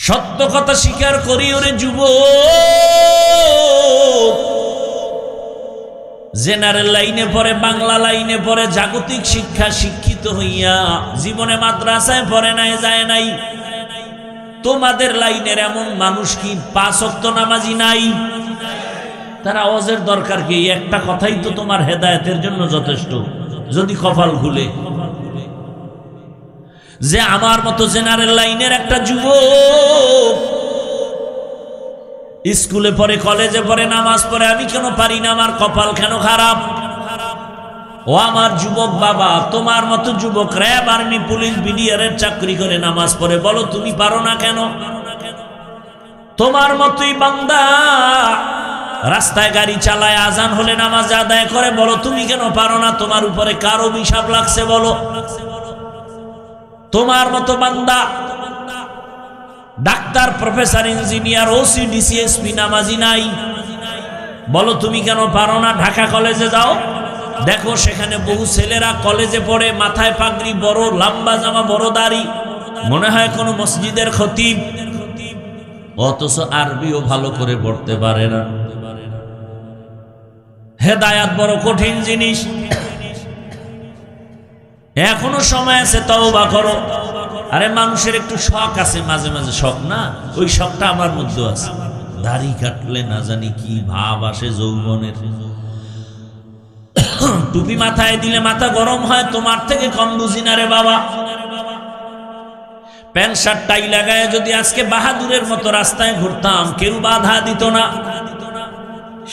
সত্য কথা স্বীকার করি ওরে যুবক, জেনারেল লাইনে পড়ে, বাংলা লাইনে পড়ে, জাগতিক শিক্ষা শিক্ষিত হইয়া জীবনে মাদ্রাসায় পড়ে নাই, যায় নাই। তোমাদের লাইনের এমন মানুষ কি 5 ওয়াক্ত নামাজি নাই? তারা ওয়াজের দরকার কি? একটা কথাই তো তোমার হেদায়েতের জন্য যথেষ্ট, যদি কপাল খুলে যে আমার মতো জেনারেল লাইনের একটা যুবক স্কুলে পড়ে, কলেজে পড়ে, নামাজ পড়ে, আমি কেন পারি না? আমার কপাল কেন খারাপ? ও আমার যুবক বাবা, তোমার মতো যুবক র্যাব, আর্মি, পুলিশ, বিডিআরের চাকরি করে নামাজ পড়ে, বলো তুমি পারো না কেন? তোমার মতোই বান্দা রাস্তায় গাড়ি চালায়, আজান হলে নামাজ আদায় করে, বলো তুমি কেন পারো না? তোমার উপরে কার অভিশাপ লাগছে বলো? তোমার মতো বান্দা doctor, professor, engineer, OC, DC, SP নামাজি নাই, বলো তুমি কেন পারো না? ঢাকা কলেজে যাও, দেখো সেখানে বহু ছেলেরা কলেজে পড়ে, মাথায় পাগড়ি, বড় লম্বা জামা, বড় দাড়ি, মনে হয় কোনো মসজিদের খতিব, অথচ আরবিও ভালো করে পড়তে পারে না। হেদায়াত বড় কঠিন জিনিস। এখনো সময় আছে, তওবা করো। আরে মানুষের একটু শখ আছে মাঝে মাঝে, শখ না? ওই শখটা আমার মধ্যে আছে। দাড়ি কাটলে না জানি কি ভাব আসে যৌবনের। টুপি মাথায় দিলে মাথা গরম হয়, তোমার থেকে কম বুঝি না রে বাবা। প্যান্ট শার্ট টাই লাগায় যদি আজকে বাহাদুরের মতো রাস্তায় ঘুরতাম, কেউ বাধা দিত না।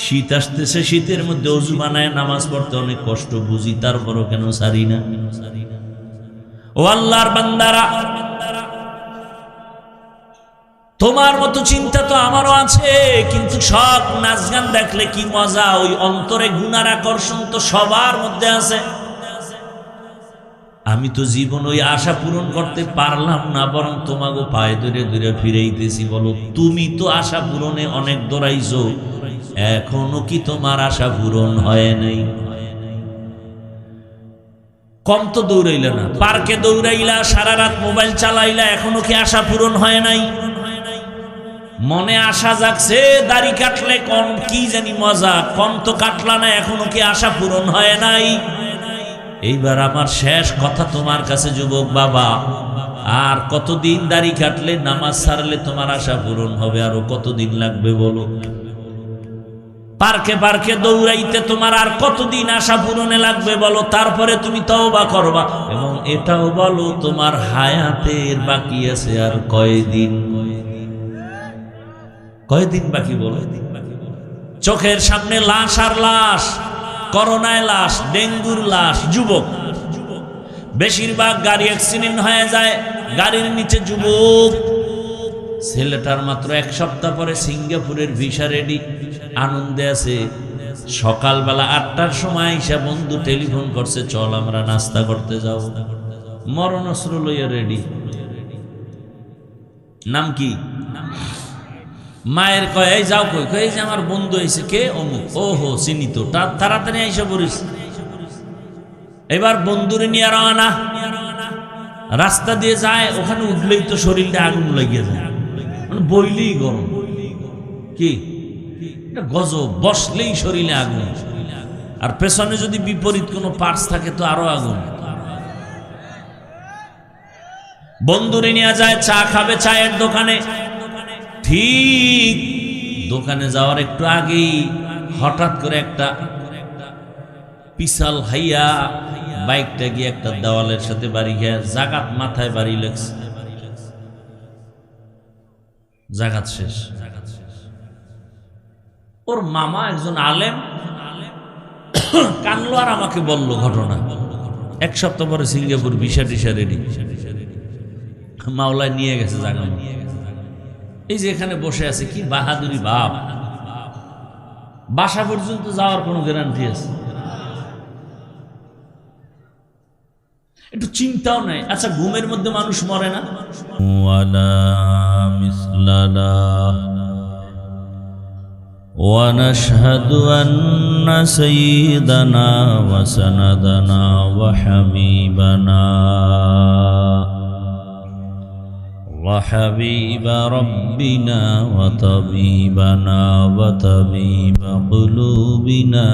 শীত আসতেছে, শীতের মধ্যে অজু বানায় নামাজ পড়তে অনেক কষ্ট, বুঝি, তারপরও কেন সারি না? ও আল্লাহর বান্দারা, তোমার মতো চিন্তা তো আমারও আছে, কিন্তু শখ, নাচ গান দেখলে কি মজা, ওই অন্তরে গুনার আকর্ষণ তো সবার মধ্যে আছে। আমি তো জীবন ওই আশা পূরণ করতে পারলাম না, বরং তোমাকে পায়ে ধরে ধরে ফিরাইতেছি। বলো তুমি তো আশা পূরণে অনেক দৌড়াইছো, এখনো কি তোমার আশা পূরণ হয় নাই? কম তো দৌড়াইলা না, পার্কে দৌড়াইলা, সারা রাত মোবাইল চালাইলা, এখনো কি আশা পূরণ হয় নাই? মনে আশা জাগছে, দাড়ি কাটলে কম কি জানি মজা, কম তো কাটলা না, এখনো কি আশা পূরণ হয় নাই? এইবার আমার শেষ কথা তোমার কাছে যুবক বাবা, আর কতদিন দাড়ি কাটলে, নামাজ ছাড়লে তোমার আশা পূরণ হবে? আরো কতদিন লাগবে বলো? পার্কে পার্কে দৌড়াইতে তোমার আর কতদিন আশা পূরণে লাগবে বলো? তারপরে তুমি তওবা করবা। এবং এটাও বলো তোমার হায়াতের বাকি আছে আর কয়দিন? কয়দিন বাকি বলো? চোখের সামনে লাশ আর লাশ, করোনায় লাশ, ডেঙ্গুর লাশ, যুবক বেশিরভাগ গাড়ি অ্যাক্সিডেন্ট হয়ে যায়, গাড়ির নিচে যুবক। ছেলেটার মাত্র 1 সপ্তাহ পরে সিঙ্গাপুরের ভিসা রেডি, আনন্দে আছে। সকালবেলা 8টার সময় আইসা বন্ধু টেলিফোন করছে, চল আমরা নাস্তা করতে যাও। মরণ অস্ত্র লইয়া রেডি। নাম কি? মায়ের কয় এই যাও, কই? কই যে আমার বন্ধু আইছে। কে? অমুক। ওহো চিনি তো, তাড়াতাড়ি আইসা পড়িস। এবার বন্ধুরে নিয়ে রওনা, রাস্তা দিয়ে যায়, ওখানে উঠলেই তো শরীরটা আগুন লাগিয়ে যায়, মানে বইলেই গরম। কি এটা গজব, বসলেই শরীরে আগুন। আর পেছনে যদি বিপরীত কোনো পার্টস থাকে তো আরো আগুন। বন্ধুরে নিয়ে যায়, চা খাবে চায়ের দোকানে। ঠিক দোকানে যাওয়ার একটু আগেই হঠাৎ করে একটা পিছাল হাইয়া বাইকটা গিয়ে একটা দেওয়ালের সাথে বাড়ি গিয়ে জাগাত মাথায় বাড়ি লাগছে। জাগাত শেষ। ওর মামা একজন আলেম কানলো আর আমাকে বলল ঘটনা। 1 সপ্তাহ পরে সিঙ্গাপুর ভিসা টিসা রেডি, মাওলায় নিয়ে গেছে জাগা। এই যে এখানে বসে আছে, কি বাহাদুরি বাপ! বাসা পর্যন্ত যাওয়ার কোনো গ্যারান্টি আছে? একটু চিন্তাও নাই। আচ্ছা ঘুমের মধ্যে মানুষ মরে না? ونشهد أن سيدنا وسندنا وحبيبنا وحبيب ربنا وطبيبنا وطبيب قلوبنا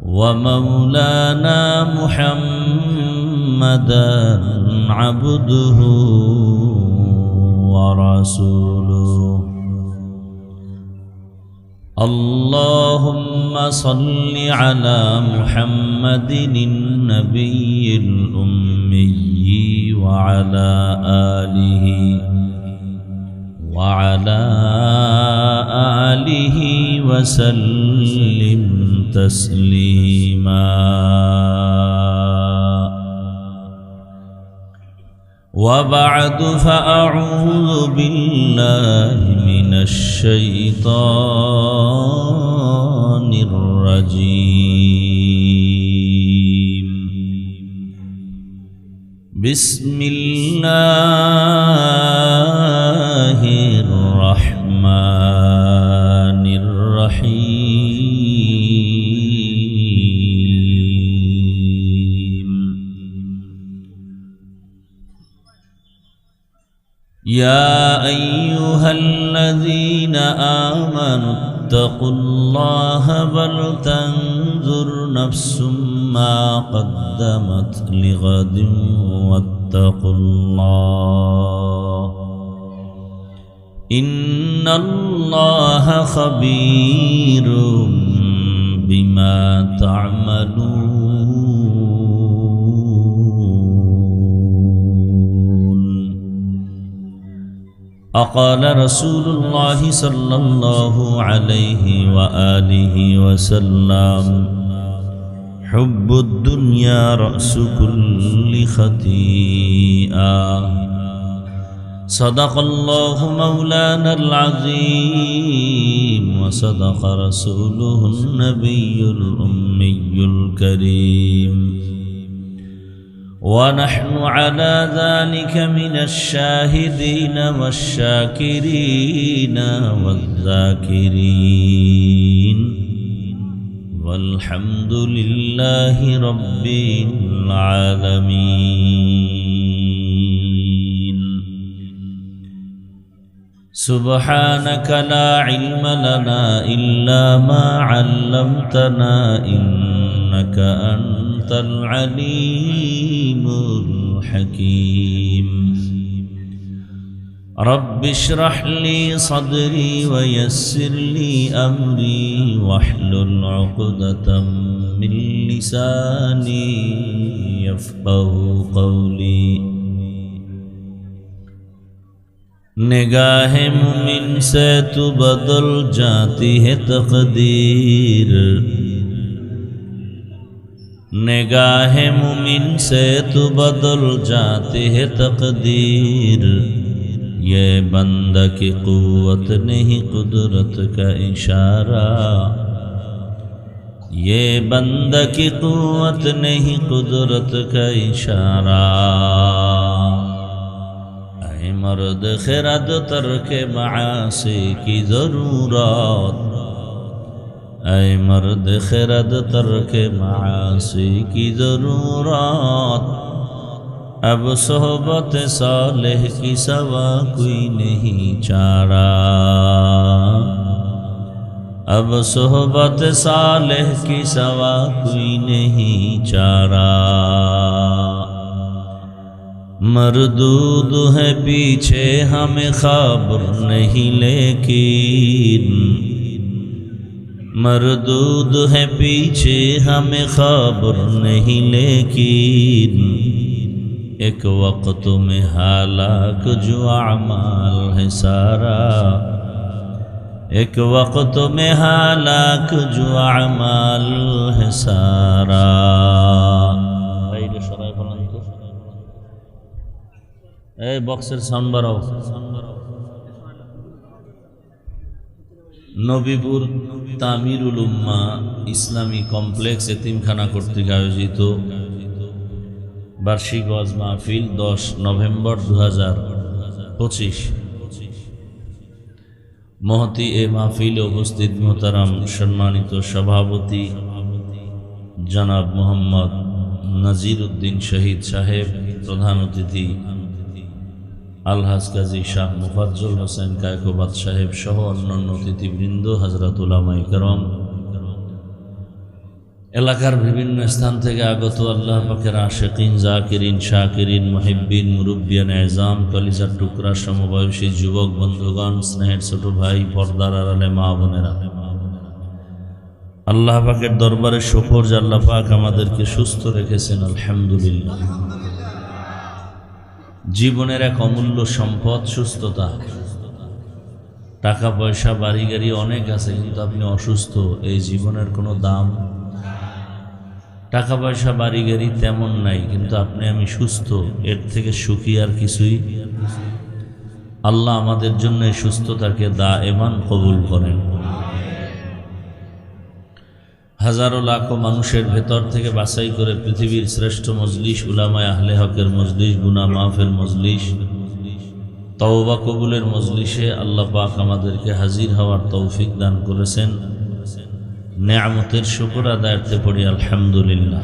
ومولانا محمدا عبده ورسوله اللهم صل على محمد النبي الأمي وعلى آله وسلم تسليما وبعد فأعوذ بالله من الشيطان الرجيم بسم الله الرحمن الرحيم يا أيها الذين آمنوا اتقوا الله ولتنظر نفس ما قدمت لغد واتقوا الله إن الله خبير بما تعملون أقال رسول الله صلى الله عليه وآله وسلم حب الدنيا رأس كل خطيئة صدق الله مولانا العظيم وصدق رسوله النبي الأمي الكريم ونحن على ذلك من الشاهدين والشاكرين والذاكرين والحمد لله رب العالمين سبحانك لا علم لنا إلا ما علمتنا إنك أنت العليم الحكيم رب اشرح لي صدري ويسر لي أمري واحلل عقدة من لساني يفقه قولي निगाह मुमिन से तो बदल जाती है तकदीर निगाह मुमिन से तो बदल जाती है तकदीर ये बंदा की कुव्वत नहीं कुदरत का इशारा ये बंदा की कुव्वत नहीं कुदरत का इशारा मर्द खिरद तर्क मासी की ज़रूरत ऐ मर्द खिरद तर्क मासी की ज़रूरत अब सोहबत सालेह की सवा कोई नहीं चारा अब सोहबत सालेह की सवा कोई नहीं चारा मरदूद है पीछे हमें खबर नहीं लेकिन मरदूद है पीछे हमें खबर नहीं लेकिन एक वक्त में हालाक जो अमाल है सारा एक वक्त में हालाक जो अमाल है सारा বক্সের সাউন্ড বাড়াও নবীপুর তামিরুল উম্মাহ ইসলামী কমপ্লেক্স এতিমখানা কর্তৃক আয়োজিত বার্ষিক ওয়াজ মাহফিল 10 নভেম্বর 2025 মহতি এ মাহফিলে উপস্থিত মোহতারাম সম্মানিত সভাপতি জনাব মোহাম্মদ নাজির উদ্দিন শহীদ সাহেব, প্রধান অতিথি আলহাজ কাজী শাহ মুফাজ্জল হোসেন কায়কোবাদ সাহেব সহ অন্যান্য অতিথিবৃন্দ, হযরত উলামায়ে কেরাম, এলাকার বিভিন্ন স্থান থেকে আগত আল্লাহ পাকের আশিকিন, জাকিরিন, শাকিরিন, মুহিব্বিন, মুরব্বিয়ান এজাম, কলিজার টুকরা, সমবয়সী যুবক বন্ধুগণ, স্নেহের ছোট ভাই, পর্দার আড়ালে মা বোনেরা, আল্লাহ পাকের দরবারে শুকর যে আল্লাহ পাক আমাদেরকে সুস্থ রেখেছেন, আলহামদুলিল্লাহ। জীবনের এক অমূল্য সম্পদ সুস্থতা। টাকা পয়সা বাড়ি গাড়ি অনেক আছে, কিন্তু আপনি অসুস্থ, এই জীবনের কোনো দাম। টাকা পয়সা বাড়ি গাড়ি তেমন নাই, কিন্তু আপনি আমি সুস্থ, এর থেকে সুখী আর কিছুই। আল্লাহ আমাদের জন্য এই সুস্থতাকে দায়েমান কবুল করেন। হাজারো লাখো মানুষের ভেতর থেকে বাছাই করে পৃথিবীর শ্রেষ্ঠ মজলিস, উলামায়ে আহলে হকের মজলিস, গুনাহ মাফের মজলিস, তওবা কবুলের মজলিসে আল্লাহ পাক আমাদেরকে হাজির হওয়ার তৌফিক দান করেছেন। নেয়ামতের শুকর আদায়ার্থে পড়ি আলহামদুলিল্লাহ।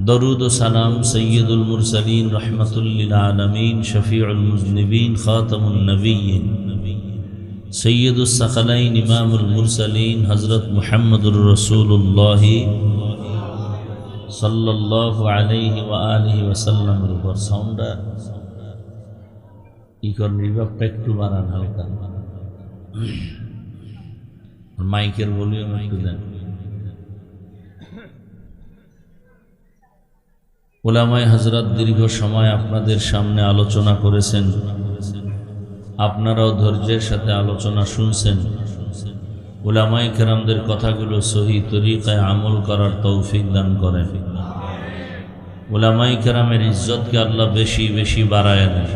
দরুদ ও সালাম সৈয়দুল মুরসালিন, রহমাতুল লিল আলামিন, শফিউল মুজনিবিন, খাতামুন নবিয়্যিন, সৈয়দুস সাকালাইন, ইমামুল মুরসালিন, হযরত মুহাম্মদুর রাসূলুল্লাহ সাল্লাল্লাহু আলাইহি ওয়া আলিহি ওয়াসাল্লামের উপর। সাউন্ডটা রিভার্বটা একটু বাড়ান হালকা, মাইকের ভলিউম একটু দেন। উলামায়ে হযরত দীর্ঘ সময় আপনাদের সামনে আলোচনা করেছেন, আপনারাও ধৈর্যের সাথে আলোচনা শুনছেন। উলামায়ে কেরামদের কথাগুলো সহি তরিকায় আমল করার তৌফিক দান করেন। উলামায়ে কেরামের ইজ্জতকে আল্লাহ বেশি বেশি বাড়ায় দেন।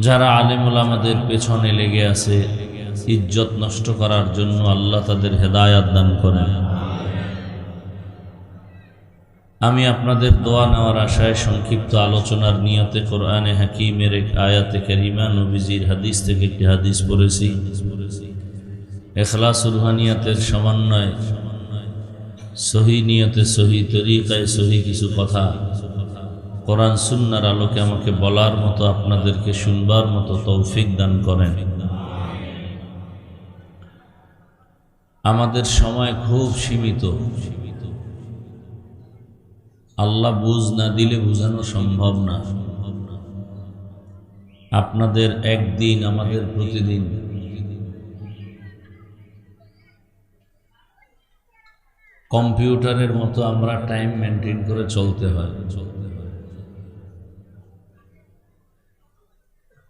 যারা আলেম উলামাদের পেছনে লেগে আছে ইজ্জত নষ্ট করার জন্য, আল্লাহ তাদের হেদায়াত দান করেন। আমি আপনাদের দোয়া নেওয়ার আশায় সংক্ষিপ্ত আলোচনার নিয়তে কোরআনে হাকিমের এক আয়াতে কারিমা, নবীজির হাদিস থেকে একটি হাদিস পড়েছি। ইখলাস রুহানিয়াতের সমন্বয়, সহি নিয়তে, সহি তরিকায়, সহি কিছু কথা কোরআন সুন্নাহর আলোকে আমাকে বলার মতো, আপনাদেরকে শুনবার মতো তৌফিক দান করেন। আমাদের সময় খুব সীমিত। আল্লাহ বুঝ না দিলে বুঝানো সম্ভব না। আপনাদের একদিন, আমাদের প্রতিদিন। কম্পিউটারের মতো আমরা টাইম মেনটেন করে চলতে হয়।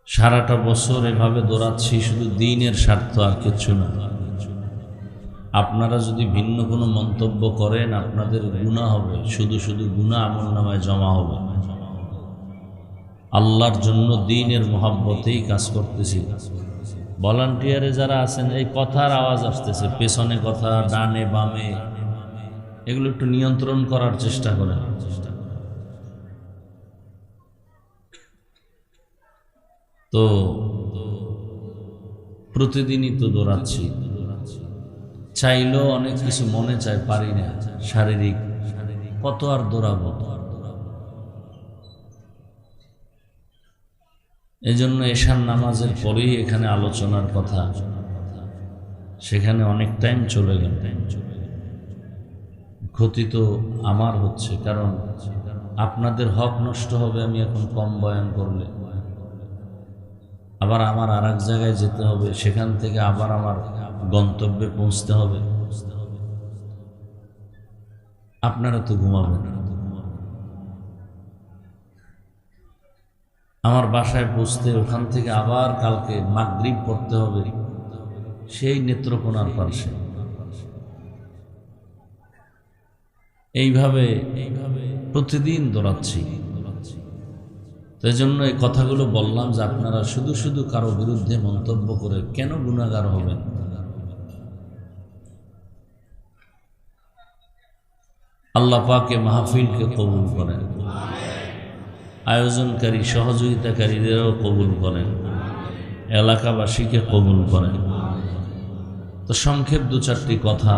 সারাটা বছর এভাবে দৌড়াচ্ছি, শুধু দিনের স্বার্থ, আর কিচ্ছু না। আপনারা যদি ভিন্ন কোনো মন্তব্য করেন, আপনাদের গুনাহ হবে, শুধু শুধু গুনাহ আমলনামায় জমা হবে। আল্লাহর জন্য দ্বীনের মহব্বতেই কাজ করতেছি। ভলান্টিয়ারে যারা আছেন, এই কথার আওয়াজ আসতেছে, পেছনে কথা, ডানে বামে, এগুলো একটু নিয়ন্ত্রণ করার চেষ্টা করেন। তো প্রতিদিনই তো দৌড়াচ্ছি, চাইলেও অনেক কিছু মনে চায়, পারি না। শারীরিক কত আর দৌড়াবো। এই জন্য এশার নামাজের পরেই এখানে আলোচনার কথা, সেখানে অনেক টাইম চলে গেল। ক্ষতি তো আমার হচ্ছে, কারণ আপনাদের হক নষ্ট হবে আমি এখন কম বয়ান করলে। আবার আমার আর এক জায়গায় যেতে হবে, সেখান থেকে আবার আমার গন্তব্যে পৌঁছতে হবে। আপনারা তো ঘুমাবেন। আমার বাসায় পৌঁছতে, ওখান থেকে আবার কালকে মাগরিব পড়তে হবে সেই নেত্রকোনার পাশে। এইভাবে প্রতিদিন দৌড়াচ্ছি। তাই জন্য এই কথাগুলো বললাম যে আপনারা শুধু শুধু কারো বিরুদ্ধে মন্তব্য করে কেন গুনাহগার হবেন। আল্লাহ পাকে মাহফিলকে কবুল করেন, আয়োজনকারী সহযোগিতাকারীদেরও কবুল করেন, এলাকাবাসীকে কবুল করেন। তো সংক্ষেপ দু চারটি কথা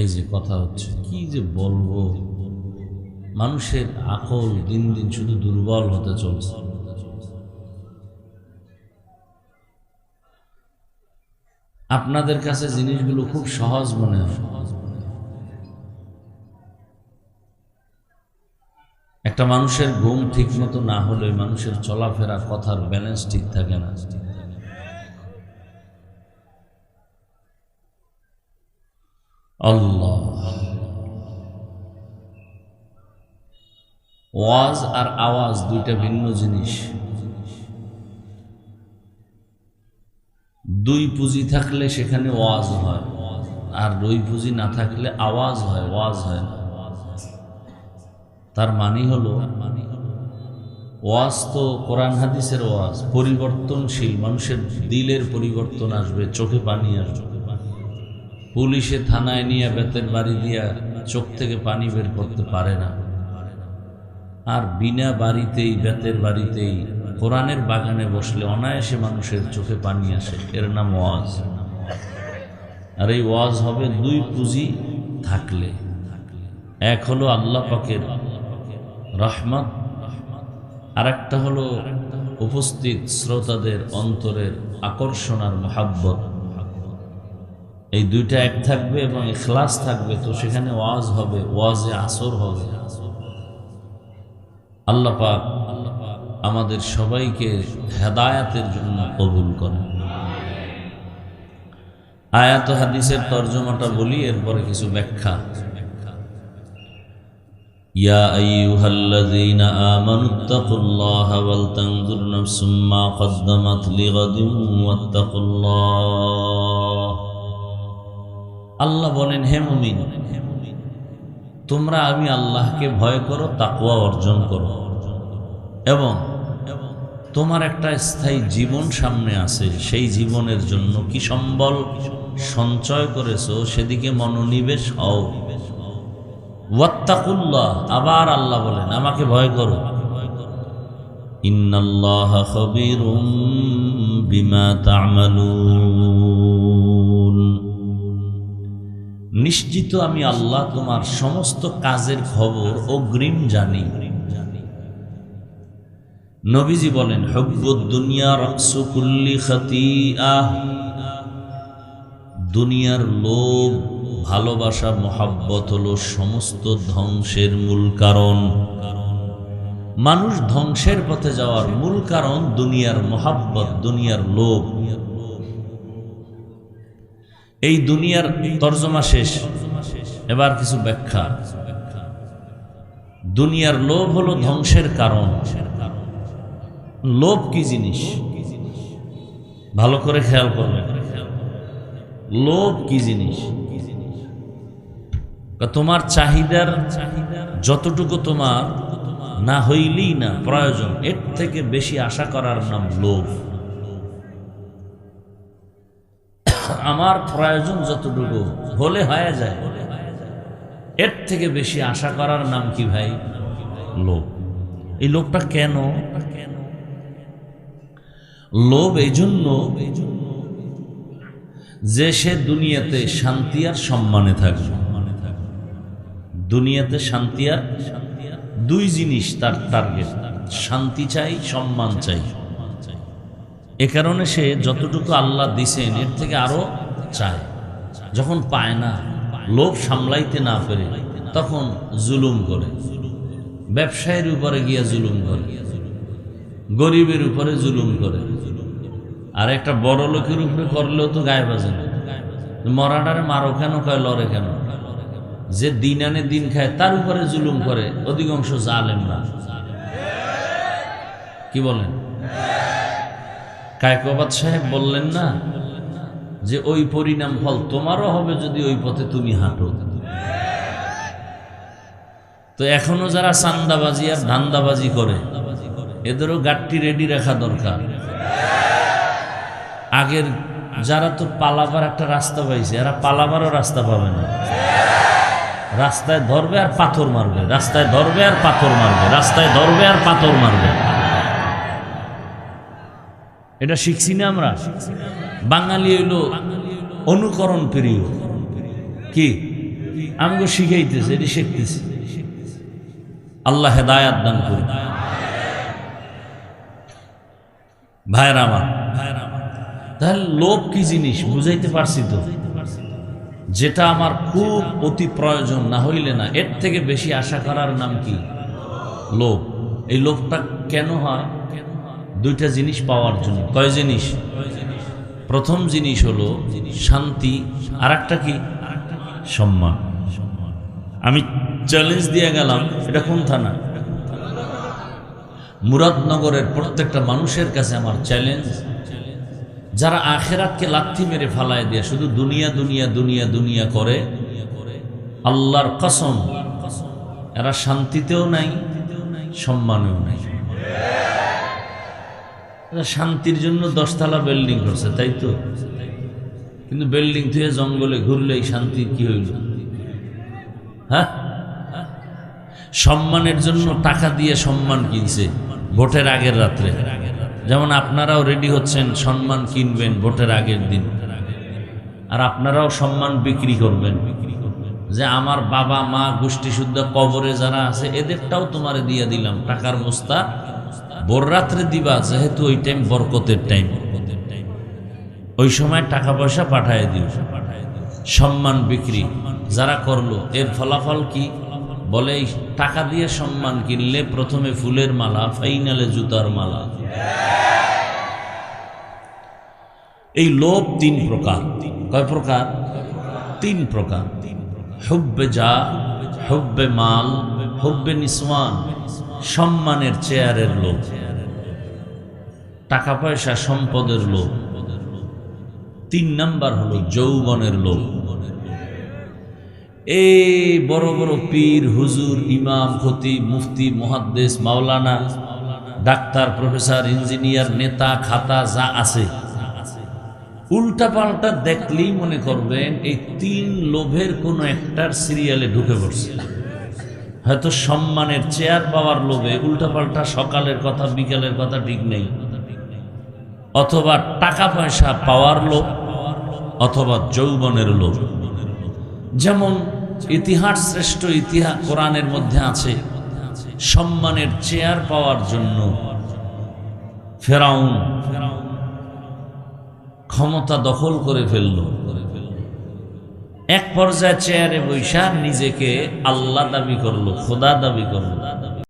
এই যে কথা হচ্ছে, কি যে বলবো, মানুষের আকল দিন দিন শুধু দুর্বল হতে চলছে। আপনাদের কাছে জিনিসগুলো খুব সহজ মনে হয়। একটা মানুষের ঘুম ঠিক মতো না হলে মানুষের চলাফেরা কথার ব্যালেন্স ঠিক থাকে না। আল্লাহ, ওয়াজ আর আওয়াজ দুইটা ভিন্ন জিনিস। দুই পুঁজি থাকলে সেখানে ওয়াজ হয়, আর দুই পুঁজি না থাকলে আওয়াজ হয়, ওয়াজ হয় না। তার মানে হলো, ওয়াজ তো কোরআন হাদিসের ওয়াজ, পরিবর্তনশীল, মানুষের দিলের পরিবর্তন আসবে, চোখে পানি আসবে। পুলিশে থানায় নিয়ে বেতের বাড়ি দিয়া চোখ থেকে পানি বের করতে পারে না। আর বিনা বাড়িতেই, বেতের বাড়িতেই, কোরআনের বাগানে বসলে অনায়াসে মানুষের চোখে পানি আসে, এর নাম ওয়াজ। আর এই ওয়াজ হবে দুই পুঁজি থাকলে। এক হলো আল্লাহ পাকের রহমত, আর একটা হলো উপস্থিত শ্রোতাদের অন্তরের আকর্ষণ আর মহাব্বত। এই দুইটা এক থাকবে এবং ইখলাস থাকবে, তো সেখানে ওয়াজ হবে, ওয়াজে আসর হবে। আল্লাহ পাক আমাদের সবাইকে হেদায়াতের জন্য কবুল করেন। আয়াত হাদিসের তর্জমাটা বলি, এরপরে কিছু ব্যাখ্যা। ইয়া আইয়ুহাল্লাযীনা আমানুত্তাকুল্লাহা ওয়াল তানজুর নাফসুম মা কদ্দামাত লিগাদিন ওয়াত্তাকুল্লাহ। আল্লাহ বলেন, হে মুমিন, তোমরা আমি আল্লাহকে ভয় করো, তাকওয়া অর্জন করো, এবং তোমার একটা স্থায়ী জীবন সামনে আছে, সেই জীবনের জন্য কি সম্বল সঞ্চয় করেছো সেদিকে মনোনিবেশ হও। ওয়াত্তাকুল্লাহ, আবার আল্লাহ বলেন আমাকে ভয় করো। ইন্নাল্লাহা খাবীরুম বিমা তা'মালুন, নিশ্চিত আমি আল্লাহ তোমার সমস্ত কাজের খবর অগ্রিম জানি। নবীজি বলেন, হুব্বুদ দুনিয়া রাকসু কুল্লি খাতিআহ, দুনিয়ার লোভ, ভালোবাসা, মোহাব্বত হলো সমস্ত ধ্বংসের মূল কারণ। মানুষ ধ্বংসের পথে যাওয়ার মূল কারণ দুনিয়ার মোহাব্বত, দুনিয়ার লোভ। এই দুনিয়ার তর্জমা শেষ, এবার কিছু ব্যাখ্যা। দুনিয়ার লোভ হলো ধ্বংসের কারণ। লোভ কি জিনিস ভালো করে খেয়াল করবেন। লোভ কি জিনিস? তোমার চাহিদার যতটুকু তোমার না হইলেই না প্রয়োজন, এর থেকে বেশি আশা করার নাম লোভ। আমার প্রয়োজন যতটুকু হলে হয়ে যায়, এর থেকে বেশি আশা করার নাম কি ভাই? লোভ। এই লোভটা কেন? লোভ এই জন্য যে সে দুনিয়াতে শান্তি আর সম্মানে থাকবে। দুনিয়াতে শান্তি আর, দুই জিনিস তার টার্গেট, শান্তি চাই, সম্মান চাই। এ কারণে সে যতটুকু আল্লাহ দিছেন এর থেকে আরো চায়। যখন পায় না, লোভ সামলাইতে না পেরে, তখন জুলুম করে। ব্যবসায়ীর উপরে গিয়া জুলুম করে, গরিবের উপরে জুলুম করে, আর একটা বড় লোকের উপরে করলেও তো গায়ে বাজে না। মরাটারে মারো কেন, কয় লড়ে কেন? যে দিন আনে দিন খায় তার উপরে জুলুম করে অধিকাংশ জালেমরা। কি বলেন? কায়কবাদ সাহেব বললেন না যে ওই পরিণাম ফল তোমারও হবে যদি ওই পথে তুমি হাঁটো। তো এখনো যারা চান্দাবাজি আর ধান্দাবাজি করে, এদেরও গাট্টি রেডি রাখা দরকার। আগের যারা তো পালাবার একটা রাস্তা পাইছে, এরা পালাবারও রাস্তা পাবে না। রাস্তায় ধরবে আর পাথর মারবে, রাস্তায় ধরবে আর পাথর মারবে, রাস্তায় ধরবে আর পাথর মারবে। এটা শিখছি না আমরা। বাঙালি হইল অনুকরণ প্রিয়। কি আমাকে শিখাইতেছে, এটি শিখতেছি। আল্লাহ হেদায়াত দান করুন। ভাইরা আমার, তাহলে লোভ কি জিনিস বুঝাইতে পারছি তো? যেটা আমার খুব অতি প্রয়োজন, না হইলে না, এর থেকে বেশি আশা করার নাম কি? লোভ। এই লোভটা কেন হয়? দুইটা জিনিস পাওয়ার জন্য। কয় জিনিস? প্রথম জিনিস হলো শান্তি, আর একটা কি? সম্মান। আমি চ্যালেঞ্জ দিয়ে গেলাম, এটা কোন থানা? মুরাদনগরের প্রত্যেকটা মানুষের কাছে আমার চ্যালেঞ্জ, যারা আখেরাতকে লাথি মেরে ফালায় দিয়ে শুধু দুনিয়া দুনিয়া দুনিয়া দুনিয়া করে, আল্লাহর কসম এরা শান্তিতেও নাই, সম্মানেও নাই। এরা শান্তির জন্য 10 তলা বিল্ডিং করছে, তাই তো? কিন্তু বিল্ডিং থেকে জঙ্গলে ঘুরলেই শান্তির কি হইল? হ্যাঁ, সম্মানের জন্য টাকা দিয়ে সম্মান কিনছে ভোটের আগের রাত্রে। যেমন আপনারাও রেডি হচ্ছেন সম্মান কিনবেন ভোটের আগের দিন, আর আপনারাও সম্মান বিক্রি করবেন, যে আমার বাবা মা গোষ্ঠী শুদ্ধ কবরে যারা আছে এদেরটাও তোমারে দিয়ে দিলাম টাকার বস্তা, ভোর রাত্রে দিবা, যেহেতু ওই টাইম বরকতের টাইম, ওই সময় টাকা পয়সা পাঠায় দিও। সম্মান বিক্রি যারা করলো, এর ফলাফল কি? বলে টাকা দিয়ে সম্মান কিনলে প্রথমে ফুলের মালা, ফাইনালে জুতার মালা। এই লোভ 3 প্রকার। কয় প্রকার? 3 প্রকার। হুব্বে যা, হুব্বে মাল, হুব্বে নিসওয়ান। সম্মানের চেয়ারের লোভ, টাকা পয়সা সম্পদের লোভ। 3 নাম্বার হলো যৌবনের লোভ। এই বড় বড় পীর, হুজুর, ইমাম, খতিব, মুফতি, মুহাদ্দিস, মাওলানা, ডাক্তার, প্রফেসর, ইঞ্জিনিয়ার, নেতা, খাতা যা আছে, উল্টা পাল্টা দেখলেই মনে করবেন এই 3 লোভের কোনো একটার সিরিয়ালে ঢুকে পড়ছে। হয়তো সম্মানের চেয়ার পাওয়ার লোভে উল্টা পাল্টা সকালের কথা বিকালের কথা ঠিক নেই, অথবা টাকা পয়সা পাওয়ার লোভ, অথবা যৌবনের লোভ। যেমন ইতিহাস শ্রেষ্ঠ ইতিহাস কোরআনের মধ্যে আছে, সম্মানের চেয়ার পাওয়ার জন্য ফেরাউন ক্ষমতা দখল করে ফেলল। এক পর্যায়ে চেয়ারে বৈশা নিজেকে আল্লাহ দাবি করলো, খোদা দাবি করলো।